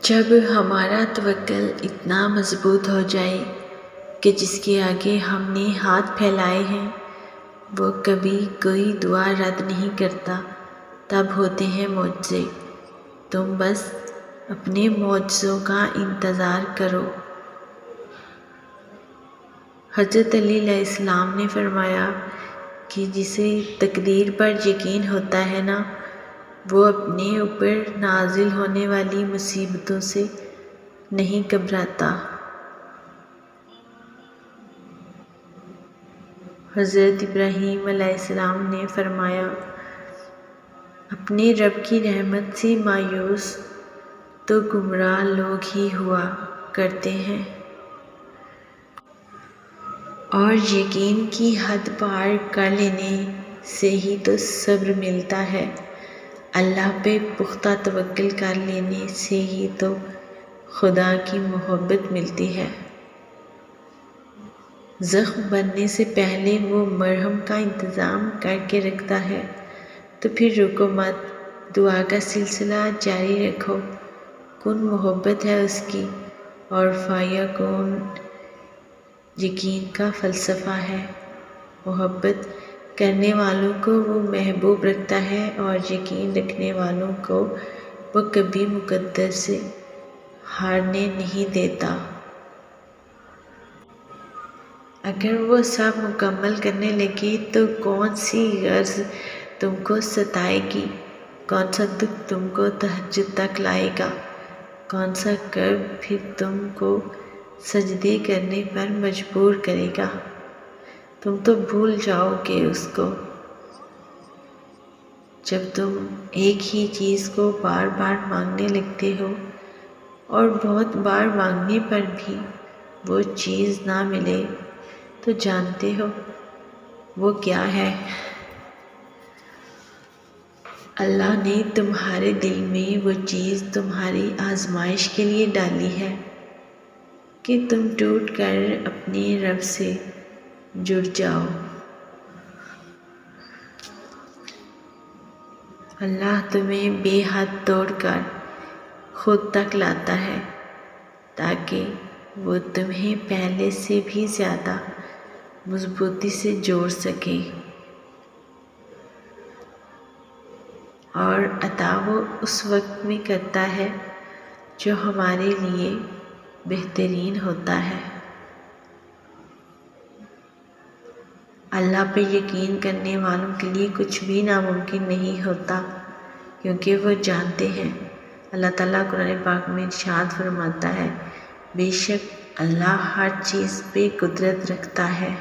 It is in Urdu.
جب ہمارا توکل اتنا مضبوط ہو جائے کہ جس کے آگے ہم نے ہاتھ پھیلائے ہیں وہ کبھی کوئی دعا رد نہیں کرتا، تب ہوتے ہیں معجزے۔ تم بس اپنے معجزوں کا انتظار کرو۔ حضرت علی علیہ السلام نے فرمایا کہ جسے تقدیر پر یقین ہوتا ہے نا، وہ اپنے اوپر نازل ہونے والی مصیبتوں سے نہیں گھبراتا۔ حضرت ابراہیم علیہ السلام نے فرمایا، اپنے رب کی رحمت سے مایوس تو گمراہ لوگ ہی ہوا کرتے ہیں، اور یقین کی حد پار کر لینے سے ہی تو صبر ملتا ہے۔ اللہ پہ پختہ توکل کر لینے سے ہی تو خدا کی محبت ملتی ہے۔ زخم بننے سے پہلے وہ مرہم کا انتظام کر کے رکھتا ہے، تو پھر رکو مت، دعا کا سلسلہ جاری رکھو۔ کن محبت ہے اس کی، اور فیکون یقین کا فلسفہ ہے۔ محبت کرنے والوں کو وہ محبوب رکھتا ہے، اور یقین رکھنے والوں کو وہ کبھی مقدر سے ہارنے نہیں دیتا۔ اگر وہ سب مکمل کرنے لگے تو کون سی غرض تم کو ستائے گی، کون سا دکھ تم کو تہجد تک لائے گا، کون سا کرب پھر تم کو سجدے کرنے پر مجبور کرے گا۔ تم تو بھول جاؤ گے اس کو۔ جب تم ایک ہی چیز کو بار بار مانگنے لگتے ہو اور بہت بار مانگنے پر بھی وہ چیز نہ ملے تو جانتے ہو وہ کیا ہے؟ اللہ نے تمہارے دل میں وہ چیز تمہاری آزمائش کے لیے ڈالی ہے کہ تم ٹوٹ کر اپنے رب سے جڑ جاؤ۔ اللہ تمہیں بے حد توڑ کر خود تک لاتا ہے تاکہ وہ تمہیں پہلے سے بھی زیادہ مضبوطی سے جوڑ سکے، اور عطا وہ اس وقت میں کرتا ہے جو ہمارے لیے بہترین ہوتا ہے۔ اللہ پہ یقین کرنے والوں کے لیے کچھ بھی ناممکن نہیں ہوتا، کیونکہ وہ جانتے ہیں۔ اللہ تعالیٰ قرآن پاک میں ارشاد فرماتا ہے، بے شک اللہ ہر چیز پہ قدرت رکھتا ہے۔